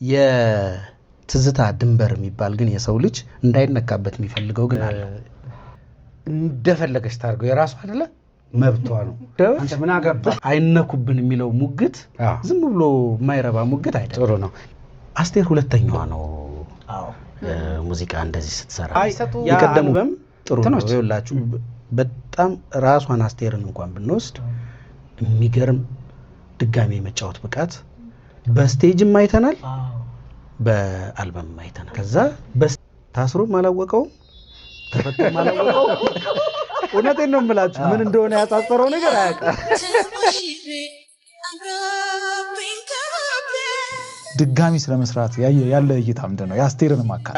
የትዝታ ድንበር የሚባል ግን የሰው ልጅ እንዳይነካበት የሚፈልገው ግን አለ። እንደፈለገች ታርገው የራሱ አይደለ መብቷ ነው። አንተ ምን አገባህ አይነኩብን የሚለው ሙግት ዝም ብሎ የማይረባ ሙግት አይደለም። ጥሩ ነው። አስቴር ሁለተኛዋ ነው ሙዚቃ እንደዚህ ስትሰራ። የቀደሙም ጥሩ ነው ይላችሁ። በጣም ራሷን አስቴርን እንኳን ብንወስድ የሚገርም ድጋሚ የመጫወት ብቃት በስቴጅም አይተናል፣ በአልበምም አይተናል። ከዛ ታስሮ ማላወቀው ተፈቶ ማላወቀው እውነቴን ነው የምላችሁ ምን እንደሆነ ያጻጸረው ነገር አያውቅም። ድጋሚ ስለመስራት ያለ እይታ ምንድነው? የአስቴርን ማካት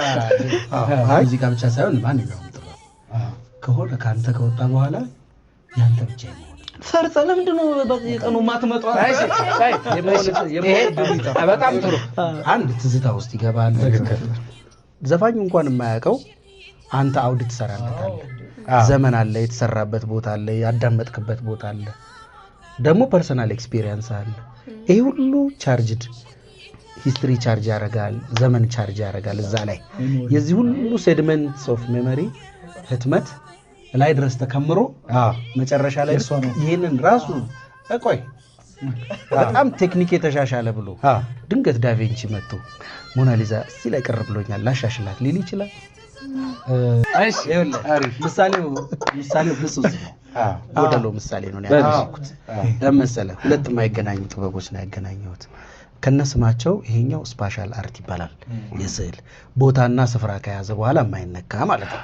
ሙዚቃ ብቻ ሳይሆን ማንኛውም ጥሩ ከሆነ ካንተ ከወጣ በኋላ ያንተ ብቻ ይሆናል። ፈርጸ ለምንድነው በየቀኑ ማትመጣው? በጣም ጥሩ። አንድ ትዝታ ውስጥ ይገባል። ዘፋኙ እንኳን የማያውቀው አንተ አውድ ትሰራለታለህ። ዘመን አለ፣ የተሰራበት ቦታ አለ፣ ያዳመጥክበት ቦታ አለ፣ ደግሞ ፐርሰናል ኤክስፒሪየንስ አለ። ይሄ ሁሉ ቻርጅድ ሂስትሪ ቻርጅ ያደርጋል፣ ዘመን ቻርጅ ያደርጋል። እዛ ላይ የዚህ ሁሉ ሴድመንትስ ኦፍ ሜሞሪ ህትመት ላይ ድረስ ተከምሮ መጨረሻ ላይ ይሄንን ራሱ ቆይ በጣም ቴክኒክ የተሻሻለ ብሎ ድንገት ዳቪንቺ መጥቶ ሞናሊዛ እዚህ ላይ ቅር ብሎኛል ላሻሽላት ሊል ይችላል። አይስ ምሳሌው ብዙ ነው። ወደሎ ምሳሌ ነው ያደረኩት። ለምሳሌ ሁለት የማይገናኙ ጥበቦች ነው ያገናኘሁት። ከነስማቸው ይሄኛው ስፓሻል አርት ይባላል። የስዕል ቦታና ስፍራ ከያዘ በኋላ የማይነካ ማለት ነው።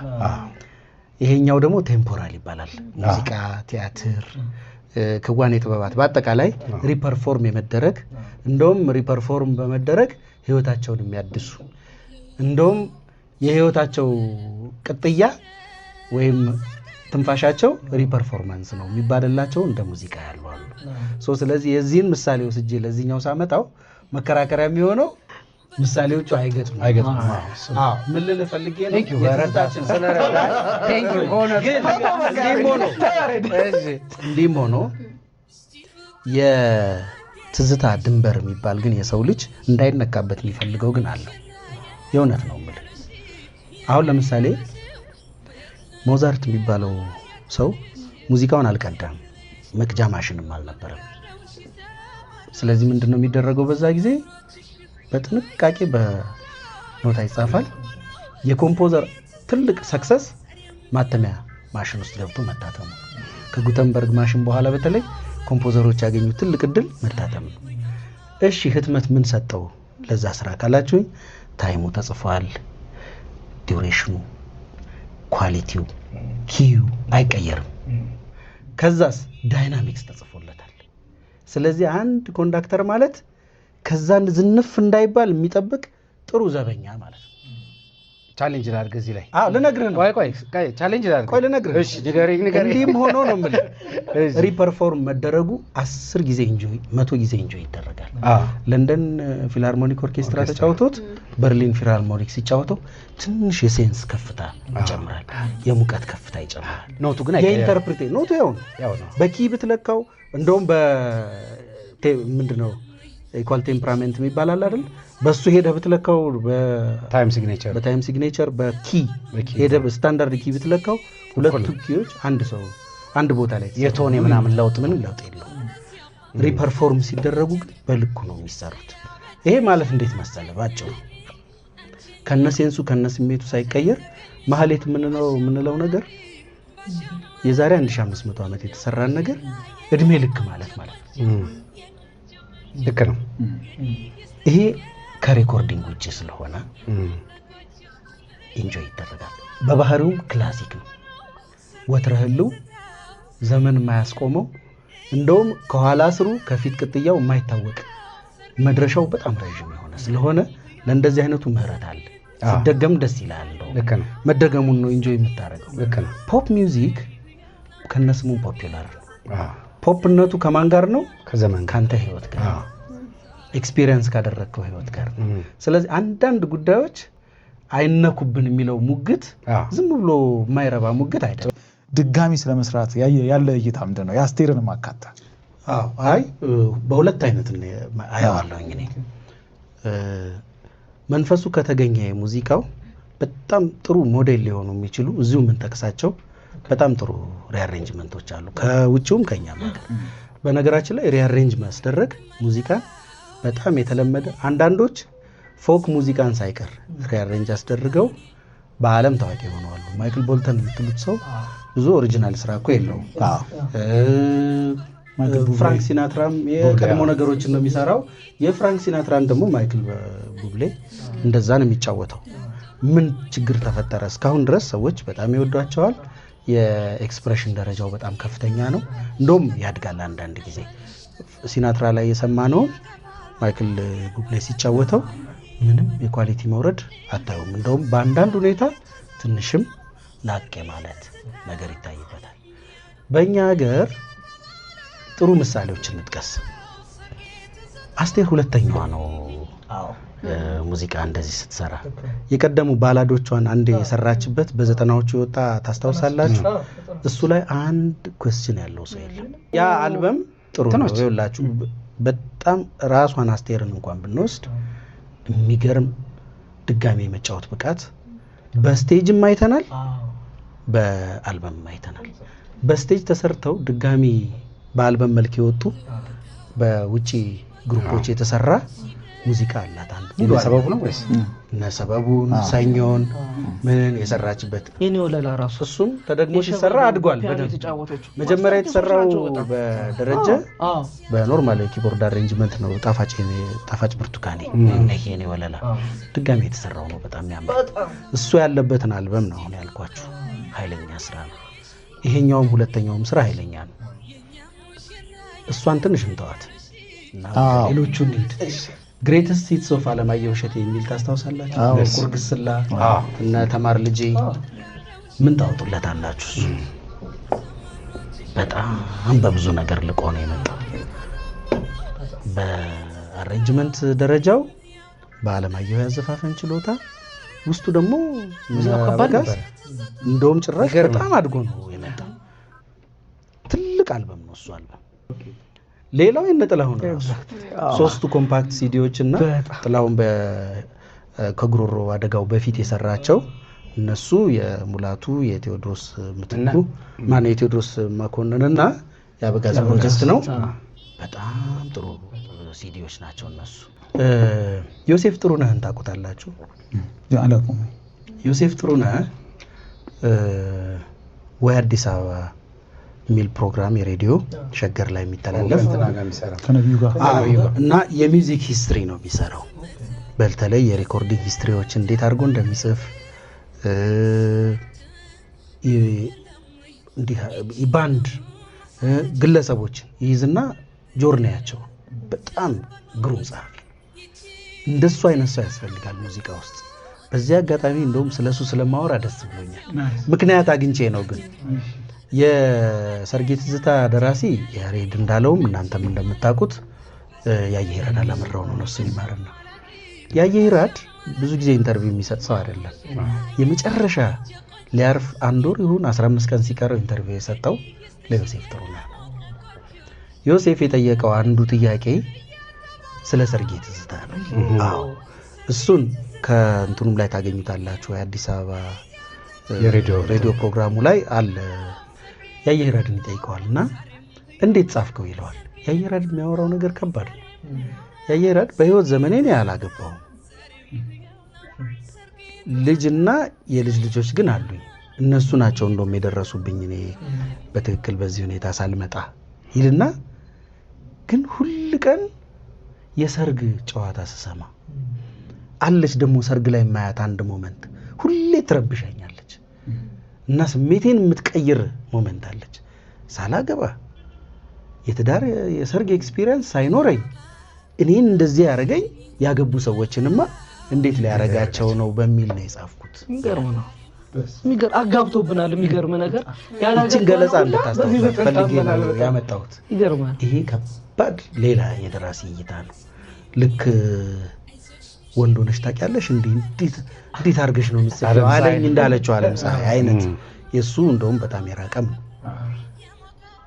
ይሄኛው ደግሞ ቴምፖራል ይባላል። ሙዚቃ፣ ቲያትር፣ ክዋኔ ጥበባት በአጠቃላይ ሪፐርፎርም የመደረግ እንደውም ሪፐርፎርም በመደረግ ህይወታቸውን የሚያድሱ እንደውም የህይወታቸው ቅጥያ ወይም ትንፋሻቸው ሪፐርፎርማንስ ነው የሚባልላቸው እንደ ሙዚቃ ያሉ አሉ። ስለዚህ የዚህን ምሳሌ ወስጄ ለዚህኛው ሳመጣው መከራከሪያ የሚሆነው ምሳሌዎቹ አይገጥም። ምን ልል ፈልጌ ነው የትዝታችን ስለረዳ እንዲህም ሆኖ የትዝታ ድንበር የሚባል ግን የሰው ልጅ እንዳይነካበት የሚፈልገው ግን አለ። የእውነት ነው የምልህ። አሁን ለምሳሌ ሞዛርት የሚባለው ሰው ሙዚቃውን አልቀዳም፣ መቅጃ ማሽንም አልነበረም። ስለዚህ ምንድነው የሚደረገው? በዛ ጊዜ በጥንቃቄ በኖታ ይጻፋል። የኮምፖዘር ትልቅ ሰክሰስ ማተሚያ ማሽን ውስጥ ገብቶ መታተም ነው። ከጉተንበርግ ማሽን በኋላ በተለይ ኮምፖዘሮች ያገኙት ትልቅ እድል መታተም ነው። እሺ ህትመት ምን ሰጠው ለዛ ስራ ካላችሁኝ፣ ታይሙ ተጽፏል፣ ዲዩሬሽኑ፣ ኳሊቲው፣ ኪዩ አይቀየርም። ከዛስ ዳይናሚክስ ተጽፎለታል። ስለዚህ አንድ ኮንዳክተር ማለት ከዛ ዝንፍ እንዳይባል የሚጠብቅ ጥሩ ዘበኛ ማለት ነው። ቻሌንጅ ላድርግ እዚህ ላይ ልነግርህ ነው። ቆይ ቻሌንጅ ላድርግ። ልነግርህ። እሺ ንገረኝ። እንዲህም ሆኖ ነው የምልህ ሪፐርፎርም መደረጉ 10 ጊዜ ኢንጆይ 100 ጊዜ ኢንጆይ ይደረጋል። ለንደን ፊልሃርሞኒክ ኦርኬስትራ ተጫውቶት በርሊን ፊልሃርሞኒክ ሲጫወተው ትንሽ የሴንስ ከፍታ ይጨምራል፣ የሙቀት ከፍታ ይጨምራል። ኖቱ ግን የኢንተርፕሬት ኖቱ ያው ነው። በኪ ብትለካው እንደውም ምንድነው ኢኳል ቴምፐራመንት የሚባላል አይደል? በሱ ሄደህ ብትለካው በታይም ሲግኔቸር በኪ ሄደህ ስታንዳርድ ኪ ብትለካው ሁለቱ ኪዎች አንድ ቦታ ላይ የቶን ምናምን ለውጥ ምንም ለውጥ የለውም። ሪፐርፎርም ሲደረጉ ግን በልኩ ነው የሚሰሩት። ይሄ ማለት እንዴት መሰለህ? ባጭሩ ከነሴንሱ ከነስሜቱ ሳይቀየር ማህሌት የምንለው ነገር የዛሬ 1500 ዓመት የተሰራን ነገር እድሜ ልክ ማለት ነው። ልክ ነው። ይሄ ከሬኮርዲንግ ውጭ ስለሆነ ኢንጆይ ይደረጋል። በባህሪውም ክላሲክ ነው። ወትረህልው ዘመን የማያስቆመው እንደውም ከኋላ ስሩ ከፊት ቅጥያው የማይታወቅ መድረሻው በጣም ረዥም የሆነ ስለሆነ ለእንደዚህ አይነቱ ምህረት አለ። ሲደገም ደስ ይላል። ልክ ነው። መደገሙን ነው ኢንጆይ የምታደርገው። ልክ ነው። ፖፕ ሚውዚክ ከነስሙ ፖፑላር ነው። ፖፕነቱ ከማን ጋር ነው? ከዘመን ካንተ ህይወት ጋር ኤክስፒሪየንስ ካደረግከው ህይወት ጋር። ስለዚህ አንዳንድ ጉዳዮች አይነኩብን የሚለው ሙግት ዝም ብሎ የማይረባ ሙግት አይደለም። ድጋሚ ስለመስራት ያለ እይታ ምንድነው? የአስቴርን ማካታ በሁለት አይነት አያዋለሁኝ እኔ። መንፈሱ ከተገኘ ሙዚቃው በጣም ጥሩ ሞዴል ሊሆኑ የሚችሉ እዚሁ የምንጠቅሳቸው በጣም ጥሩ ሪአሬንጅመንቶች አሉ ከውጭውም ከኛም ሀገር። በነገራችን ላይ ሪአሬንጅ ማስደረግ ሙዚቃ በጣም የተለመደ አንዳንዶች ፎክ ሙዚቃን ሳይቀር ሪአሬንጅ አስደርገው በዓለም ታዋቂ ሆነዋል። ማይክል ቦልተን የምትሉት ሰው ብዙ ኦሪጂናል ስራ እኮ የለውም። ፍራንክ ሲናትራም የቀድሞ ነገሮችን ነው የሚሰራው። የፍራንክ ሲናትራን ደግሞ ማይክል ቡብሌ እንደዛ ነው የሚጫወተው። ምን ችግር ተፈጠረ? እስካሁን ድረስ ሰዎች በጣም ይወዷቸዋል። የኤክስፕሬሽን ደረጃው በጣም ከፍተኛ ነው። እንደውም ያድጋል። አንዳንድ ጊዜ ሲናትራ ላይ የሰማነውን ማይክል ቡብሌ ሲጫወተው ምንም የኳሊቲ መውረድ አታዩም። እንደውም በአንዳንድ ሁኔታ ትንሽም ላቅ ማለት ነገር ይታይበታል። በእኛ ሀገር ጥሩ ምሳሌዎችን እንጥቀስ። አስቴር ሁለተኛዋ ነው ሙዚቃ እንደዚህ ስትሰራ። የቀደሙ ባላዶቿን አንዴ የሰራችበት በ90ዎቹ የወጣ ታስታውሳላችሁ? እሱ ላይ አንድ ኩዌስችን ያለው ሰው የለም። ያ አልበም ጥሩ ነው ይኸውላችሁ። በጣም ራሷን አስቴርን እንኳን ብንወስድ የሚገርም ድጋሚ የመጫወት ብቃት በስቴጅም አይተናል፣ በአልበምም አይተናል። በስቴጅ ተሰርተው ድጋሚ በአልበም መልክ የወጡ በውጪ ግሩፖች የተሰራ ሙዚቃ አላት። አንድ ሰበቡ ነው ወይስ ሰበቡን ሰኞን ምን የሰራችበት የኔ ወለላ ራሱ እሱም ተደግሞ ሲሰራ አድጓል በደንብ። መጀመሪያ የተሰራው በደረጀ በኖርማል ኪቦርድ አሬንጅመንት ነው። ጣፋጭ ብርቱካኔ የኔ ወለላ ድጋሚ የተሰራው ነው። በጣም ያምራል። እሱ ያለበትን አልበም ነው አሁን ያልኳችሁ። ኃይለኛ ስራ ነው። ይሄኛውም ሁለተኛውም ስራ ኃይለኛ ነው። እሷን ትንሽ እንተዋት እና ሌሎቹ እንሂድ። ግሬተስት ሂትስ ኦፍ አለማየሁ እሸቴ የሚል ታስታውሳላችሁ? ኩርግስላ እና ተማር ልጄ ምን ታወጡለታላችሁ? በጣም በብዙ ነገር ልቆ ነው የመጣው። በአሬንጅመንት ደረጃው በአለማየሁ ያዘፋፈን ችሎታ ውስጡ ደግሞ በጋዝ እንደውም ጭራሽ በጣም አድጎ ነው የመጣው። ትልቅ አልበም ነው እሱ አልበም። ሌላው የነ ጥላሁን ራሱ 3 ኮምፓክት ሲዲዎች እና ጥላሁን ከጉሮሮ አደጋው በፊት የሰራቸው እነሱ የሙላቱ የቴዎድሮስ ምትኩ የቴዎድሮስ መኮንንና የአበጋዝ ፕሮጀክት ነው። በጣም ጥሩ ሲዲዎች ናቸው እነሱ። ዮሴፍ ጥሩነህን ታውቁታላችሁ? አላውቅም። ዮሴፍ ጥሩነህ ወይ አዲስ አበባ የሚል ፕሮግራም የሬዲዮ ሸገር ላይ የሚተላለፍ ከነቢዩ ጋር እና የሚውዚክ ሂስትሪ ነው የሚሰራው። በተለይ የሪኮርዲንግ ሂስትሪዎች እንዴት አድርጎ እንደሚጽፍ ባንድ ግለሰቦችን ይይዝና ጆርኒያቸው በጣም ግሩም ጸሐፊ። እንደሱ አይነት ሰው ያስፈልጋል ሙዚቃ ውስጥ። በዚህ አጋጣሚ እንደውም ስለሱ ስለማወራ ደስ ብሎኛል። ምክንያት አግኝቼ ነው። ግን የሰርጌ ትዝታ ደራሲ ያሬድ እንዳለውም እናንተም እንደምታውቁት ያየህ ይራድ አላምራው ነው። እሱን ይማርና ያየህ ይራድ ብዙ ጊዜ ኢንተርቪው የሚሰጥ ሰው አይደለም። የመጨረሻ ሊያርፍ 1 ወር ይሁን 15 ቀን ሲቀረው ኢንተርቪው የሰጠው ለዮሴፍ ጥሩነህ ነው። ዮሴፍ የጠየቀው አንዱ ጥያቄ ስለ ሰርጌ ትዝታ ነው። አዎ እሱን ከእንትኑም ላይ ታገኙታላችሁ። የአዲስ አበባ የሬዲዮ ፕሮግራሙ ላይ አለ። ያየህ ይራድን ይጠይቀዋል እና እንዴት ጻፍከው ይለዋል። ያየህ ይራድ የሚያወራው ነገር ከባድ ነው። ያየህ ይራድ በህይወት ዘመኔ ነው ያላገባው፣ ልጅና የልጅ ልጆች ግን አሉኝ፣ እነሱ ናቸው እንደውም የደረሱብኝ እኔ በትክክል በዚህ ሁኔታ ሳልመጣ ይልና ግን ሁል ቀን የሰርግ ጨዋታ ስሰማ አለች ደግሞ ሰርግ ላይ ማያት አንድ ሞመንት ሁሌ ትረብሻኛለች እና ስሜቴን የምትቀይር ሞመንት አለች። ሳላገባ የትዳር የሰርግ ኤክስፒሪየንስ ሳይኖረኝ እኔን እንደዚህ ያረገኝ ያገቡ ሰዎችንማ እንዴት ሊያረጋቸው ነው በሚል ነው የጻፍኩት። የሚገርም ነው። አጋብቶብናል። የሚገርም ነገር ያላችን ገለጻ እንድታስተውል ፈልጌ ነው ያመጣሁት። ይገርማል። ይሄ ከባድ ሌላ የደራሲ እይታ ነው። ልክ ወንድ ሆነሽ ታውቂያለሽ እንዴት አድርገሽ ነው የምትጽፊው አለኝ እንዳለችው ዓለም ፀሐይ አይነት የእሱ እንደውም በጣም የራቀም ነው።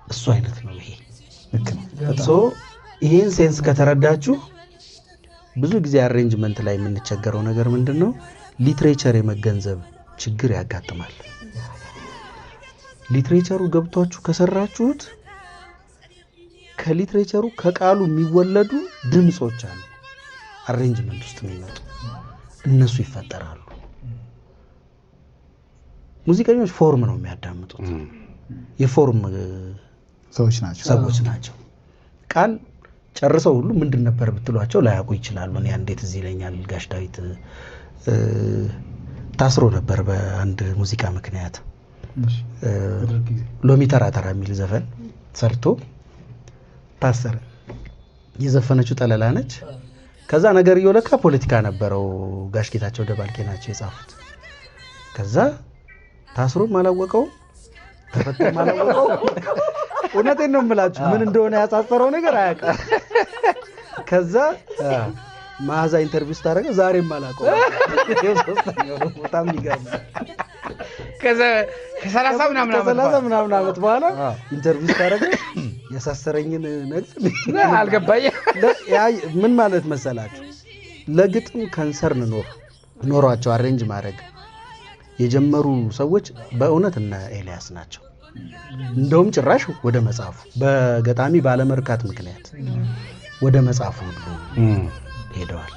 እሱ አይነት ነው ይሄ። ልክ ነው። ይሄን ሴንስ ከተረዳችሁ ብዙ ጊዜ አሬንጅመንት ላይ የምንቸገረው ነገር ምንድነው? ሊትሬቸር የመገንዘብ ችግር ያጋጥማል። ሊትሬቸሩ ገብቷችሁ ከሰራችሁት ከሊትሬቸሩ ከቃሉ የሚወለዱ ድምጾች አሉ አሬንጅመንት ውስጥ የሚመጡ እነሱ ይፈጠራሉ። ሙዚቀኞች ፎርም ነው የሚያዳምጡት። የፎርም ሰዎች ናቸው። ቃል ጨርሰው ሁሉ ምንድን ነበር ብትሏቸው ላያውቁ ይችላሉ። እኔ እንዴት እዚህ ይለኛል ጋሽ ዳዊት ታስሮ ነበር በአንድ ሙዚቃ ምክንያት። ሎሚ ተራ ተራ የሚል ዘፈን ሰርቶ ታሰረ። የዘፈነችው ጠለላ ነች። ከዛ ነገር ይወለካ ፖለቲካ ነበረው። ጋሽ ጌታቸው ደባልቄ ናቸው የጻፉት። ከዛ ታስሮ ማላወቀው ተፈተም ማላወቀው እውነቴን ነው የምላችሁ ምን እንደሆነ ያጻፈረው ነገር አያውቅም። ከዛ ማዛ ኢንተርቪው ስታደርገው ዛሬም አላውቀው በጣም ይገርም። ከዛ ከ30 ምናምን ዓመት በኋላ ኢንተርቪው ስታደርገው ያሳሰረኝን ነገር አልገባኝ። ምን ማለት መሰላችሁ? ለግጥም ከንሰርን ኖሯቸው አሬንጅ ማድረግ የጀመሩ ሰዎች በእውነት እና ኤልያስ ናቸው። እንደውም ጭራሽ ወደ መጽሐፉ በገጣሚ ባለመርካት ምክንያት ወደ መጽሐፉ ሁሉ ሄደዋል።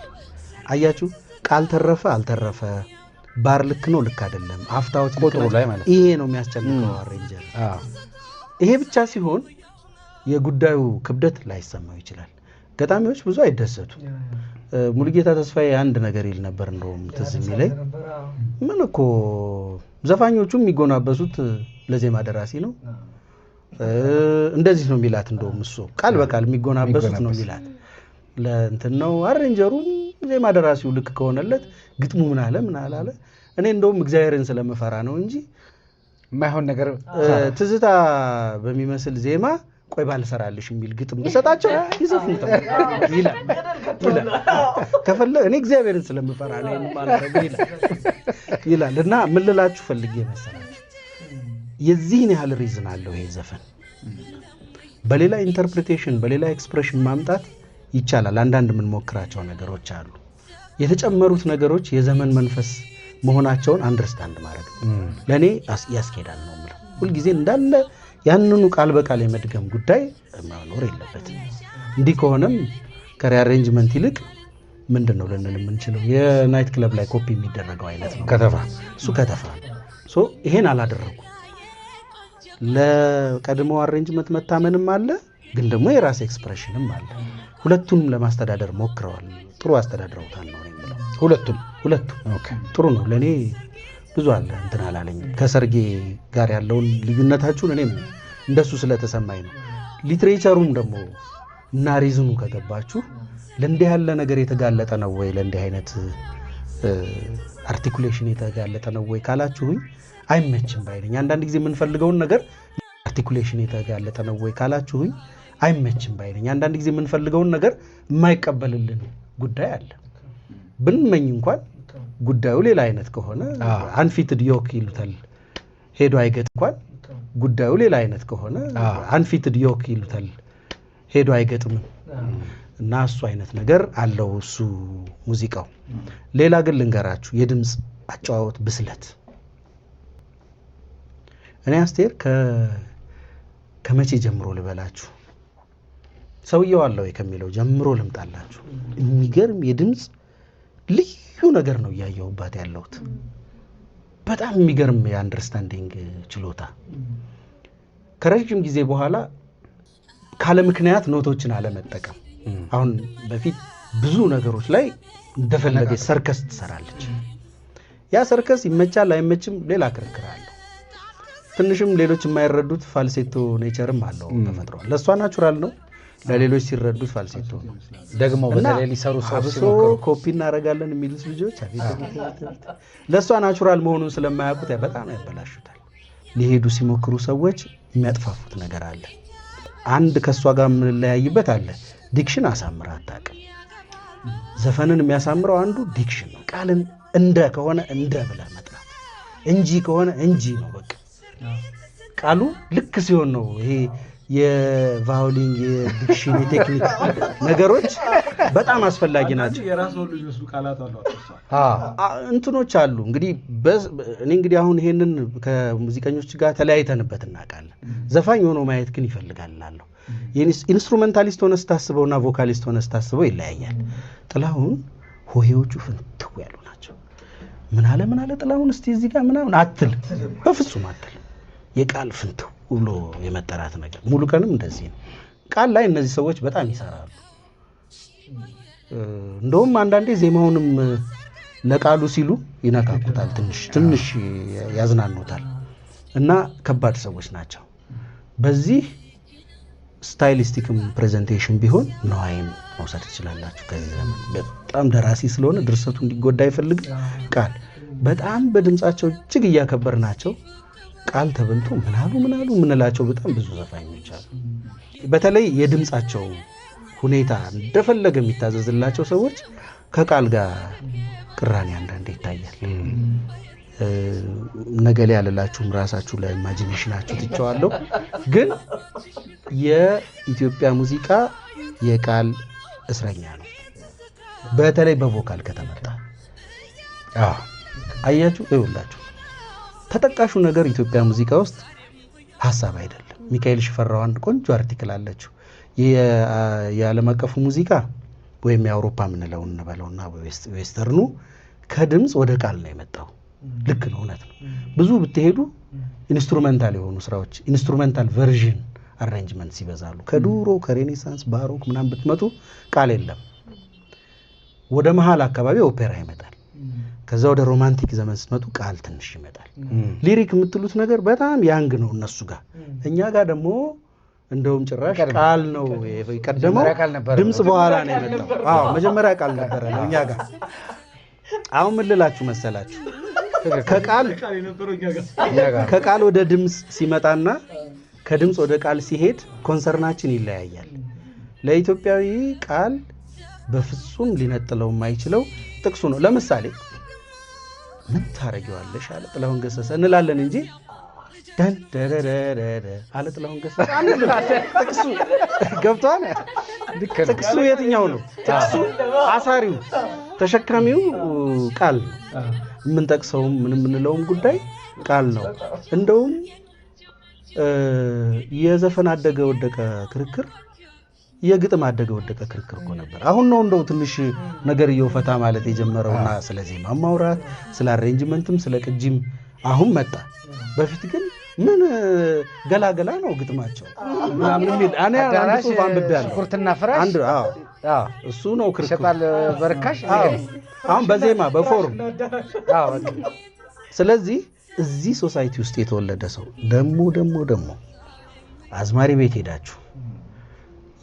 አያችሁ፣ ቃል ተረፈ አልተረፈ፣ ባር ልክ ነው ልክ አይደለም፣ አፍታዎች ቁጥሩ ላይ ማለት ይሄ ነው የሚያስጨንቀው አሬንጀር። ይሄ ብቻ ሲሆን የጉዳዩ ክብደት ላይሰማው ይችላል። ገጣሚዎች ብዙ አይደሰቱ። ሙሉጌታ ተስፋዬ አንድ ነገር ይል ነበር እንደውም ትዝ የሚለኝ ምን እኮ ዘፋኞቹ የሚጎናበሱት ለዜማ ደራሲ ነው እንደዚህ ነው የሚላት። እንደውም እሱ ቃል በቃል የሚጎናበሱት ነው የሚላት ለእንትን ነው። አሬንጀሩ ዜማ ደራሲው ልክ ከሆነለት ግጥሙ ምን አለ። እኔ እንደውም እግዚአብሔርን ስለምፈራ ነው እንጂ የማይሆን ነገር ትዝታ በሚመስል ዜማ ቆይ ባልሰራልሽ የሚል ግጥም ብሰጣቸው ይዘፍኑታል ይላል። ከፈለገ እኔ እግዚአብሔርን ስለምፈራ ነው ማለት ይላል። እና ምን ልላችሁ ፈልጌ መሰላችሁ የዚህን ያህል ሪዝን አለው ይሄ ዘፈን በሌላ ኢንተርፕሪቴሽን በሌላ ኤክስፕሬሽን ማምጣት ይቻላል። አንዳንድ የምንሞክራቸው ነገሮች አሉ። የተጨመሩት ነገሮች የዘመን መንፈስ መሆናቸውን አንደርስታንድ ማድረግ ለእኔ ያስኬዳል ነው የምለው። ሁልጊዜ እንዳለ ያንኑ ቃል በቃል የመድገም ጉዳይ መኖር የለበትም። እንዲህ ከሆነም ከሪአሬንጅመንት ይልቅ ምንድን ነው ልንል የምንችለው የናይት ክለብ ላይ ኮፒ የሚደረገው አይነት ነው። ከተፋ ይሄን አላደረጉም። ለቀድሞ አሬንጅመንት መታመንም አለ፣ ግን ደግሞ የራስ ኤክስፕሬሽንም አለ። ሁለቱንም ለማስተዳደር ሞክረዋል። ጥሩ አስተዳድረውታል ነው የምለው። ሁለቱም ጥሩ ነው። ለእኔ ብዙ አለ እንትን አላለኝም። ከሰርጌ ጋር ያለውን ልዩነታችሁን እኔም እንደሱ ስለተሰማኝ ነው። ሊትሬቸሩም ደግሞ እና ሪዝኑ ከገባችሁ ለእንዲህ ያለ ነገር የተጋለጠ ነው ወይ ለእንዲህ አይነት አርቲኩሌሽን የተጋለጠ ነው ወይ ካላችሁኝ አይመችም ባይለኝ። አንዳንድ ጊዜ የምንፈልገውን ነገር አርቲኩሌሽን የተጋለጠ ነው ወይ ካላችሁኝ አይመችም ባይለኝ። አንዳንድ ጊዜ የምንፈልገውን ነገር የማይቀበልልን ጉዳይ አለ። ብንመኝ እንኳን ጉዳዩ ሌላ አይነት ከሆነ አንፊትድ ዮክ ይሉታል። ሄዶ አይገጥ እንኳን ጉዳዩ ሌላ አይነት ከሆነ አንፊትድ ዮክ ይሉታል። ሄዶ አይገጥምም። እና እሱ አይነት ነገር አለው እሱ ሙዚቃው። ሌላ ግን ልንገራችሁ የድምፅ አጨዋወት ብስለት። እኔ አስቴር ከመቼ ጀምሮ ልበላችሁ ሰውየው አለው ከሚለው ጀምሮ ልምጣላችሁ። የሚገርም የድምፅ ልዩ ነገር ነው እያየሁባት ያለሁት። በጣም የሚገርም የአንደርስታንዲንግ ችሎታ። ከረጅም ጊዜ በኋላ ካለ ምክንያት ኖቶችን አለመጠቀም። አሁን በፊት ብዙ ነገሮች ላይ እንደፈለገ ሰርከስ ትሰራለች። ያ ሰርከስ ይመቻል አይመችም ሌላ ክርክር አለው። ትንሽም ሌሎች የማይረዱት ፋልሴቶ ኔቸርም አለው ተፈጥሯል። ለእሷ ናቹራል ነው፣ ለሌሎች ሲረዱት ፋልሴቶ ነው። ደግሞ በተለይ ሊሰሩ ሰው ኮፒ እናደርጋለን የሚሉት ልጆች ለእሷ ናቹራል መሆኑን ስለማያውቁት በጣም ያበላሹታል። ሊሄዱ ሲሞክሩ ሰዎች የሚያጥፋፉት ነገር አለ። አንድ ከእሷ ጋር የምንለያይበት አለ። ዲክሽን አሳምራ አታውቅም። ዘፈንን የሚያሳምረው አንዱ ዲክሽን ነው። ቃልን እንደ ከሆነ እንደ ብለህ መጥራት፣ እንጂ ከሆነ እንጂ ነው። በቃ ቃሉ ልክ ሲሆን ነው ይሄ የቫዮሊን የዲክሽን የቴክኒክ ነገሮች በጣም አስፈላጊ ናቸው። የራሱ ሁሉ ይመስሉ ቃላት አሉ እንትኖች አሉ። እንግዲህ እኔ እንግዲህ አሁን ይሄንን ከሙዚቀኞች ጋር ተለያይተንበት እናውቃለን። ዘፋኝ ሆኖ ማየት ግን ይፈልጋል እላለሁ። ኢንስትሩሜንታሊስት ሆነ ስታስበውና ቮካሊስት ሆነ ስታስበው ይለያያል። ጥላሁን ሆሄዎቹ ፍንትው ያሉ ናቸው። ምን አለ ጥላሁን እስቲ እዚህ ጋር ምናምን አትል፣ በፍጹም አትል። የቃል ፍንትው ብሎ የመጠራት ነገር ሙሉ ቀንም እንደዚህ ነው። ቃል ላይ እነዚህ ሰዎች በጣም ይሰራሉ። እንደውም አንዳንዴ ዜማውንም ለቃሉ ሲሉ ይነካኩታል፣ ትንሽ ያዝናኑታል እና ከባድ ሰዎች ናቸው። በዚህ ስታይሊስቲክም ፕሬዘንቴሽን ቢሆን ነዋይን መውሰድ ትችላላችሁ። ከዚህ ዘመን በጣም ደራሲ ስለሆነ ድርሰቱ እንዲጎዳ አይፈልግም። ቃል በጣም በድምጻቸው እጅግ እያከበር ናቸው። ቃል ተበልቶ ምናሉ ምንላቸው በጣም ብዙ ዘፋኞች አሉ። በተለይ የድምጻቸው ሁኔታ እንደፈለገ የሚታዘዝላቸው ሰዎች ከቃል ጋር ቅራኔ አንዳንዴ ይታያል። ነገሌ ያለላችሁም ራሳችሁ ለኢማጂኔሽናችሁ ትቸዋለሁ። ግን የኢትዮጵያ ሙዚቃ የቃል እስረኛ ነው። በተለይ በቮካል ከተመጣ አያችሁ ይውላችሁ ተጠቃሹ ነገር ኢትዮጵያ ሙዚቃ ውስጥ ሐሳብ አይደለም። ሚካኤል ሽፈራው አንድ ቆንጆ አርቲክል አለችው። የዓለም አቀፉ ሙዚቃ ወይም የአውሮፓ ምንለው እንበለውና ዌስተርኑ ከድምጽ ወደ ቃል ነው የመጣው። ልክ ነው፣ እውነት ነው። ብዙ ብትሄዱ ኢንስትሩሜንታል የሆኑ ስራዎች ኢንስትሩሜንታል ቨርዥን አሬንጅመንትስ ይበዛሉ። ከዱሮ ከሬኔሳንስ ባሮክ ምናምን ብትመጡ ቃል የለም። ወደ መሃል አካባቢ ኦፔራ ይመጣል። ከዛ ወደ ሮማንቲክ ዘመን ስትመጡ ቃል ትንሽ ይመጣል። ሊሪክ የምትሉት ነገር በጣም ያንግ ነው እነሱ ጋር። እኛ ጋር ደግሞ እንደውም ጭራሽ ቃል ነው የቀደመው፣ ድምጽ በኋላ ነው የመጣው። መጀመሪያ ቃል ነበረ እኛ ጋር። አሁን ምን ልላችሁ መሰላችሁ? ከቃል ወደ ድምጽ ሲመጣና ከድምጽ ወደ ቃል ሲሄድ ኮንሰርናችን ይለያያል። ለኢትዮጵያዊ ቃል በፍጹም ሊነጥለው የማይችለው ጥቅሱ ነው። ለምሳሌ ምን ታረጊዋለሽ አለ ጥላሁን ገሰሰ እንላለን እንጂ አለ ጥላሁን ገሰሰ ጥቅሱ ገብቷል። ጥቅሱ የትኛው ነው? ጥቅሱ አሳሪው ተሸካሚው ቃል ነው። የምንጠቅሰውም ምን የምንለውም ጉዳይ ቃል ነው። እንደውም የዘፈን አደገ ወደቀ ክርክር የግጥም አደገ ወደቀ ክርክር እኮ ነበር። አሁን ነው እንደው ትንሽ ነገር እየፈታ ማለት የጀመረውና ስለ ዜማ ማውራት ስለ አሬንጅመንትም ስለ ቅጂም አሁን መጣ። በፊት ግን ምን ገላገላ ነው ግጥማቸው ምናምን የሚል እኔ አንድ ጽሑፍ አንብቤያለሁ። ኩርትና ፍራሽ አንድ እሱ ነው ክርክር ሸጣል በርካሽ አሁን በዜማ በፎርም ስለዚህ እዚህ ሶሳይቲ ውስጥ የተወለደ ሰው ደግሞ አዝማሪ ቤት ሄዳችሁ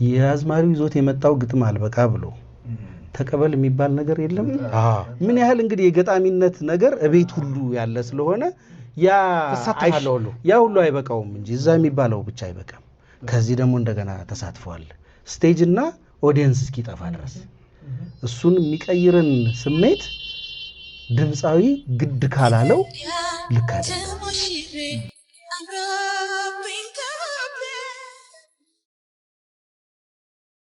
የአዝማሪው ይዞት የመጣው ግጥም አልበቃ ብሎ ተቀበል የሚባል ነገር የለም። ምን ያህል እንግዲህ የገጣሚነት ነገር እቤት ሁሉ ያለ ስለሆነ ያ ሁሉ አይበቃውም እንጂ እዛ የሚባለው ብቻ አይበቃም። ከዚህ ደግሞ እንደገና ተሳትፏል ስቴጅ እና ኦዲየንስ እስኪጠፋ ድረስ እሱን የሚቀይርን ስሜት ድምፃዊ ግድ ካላለው ልክ አይደለም።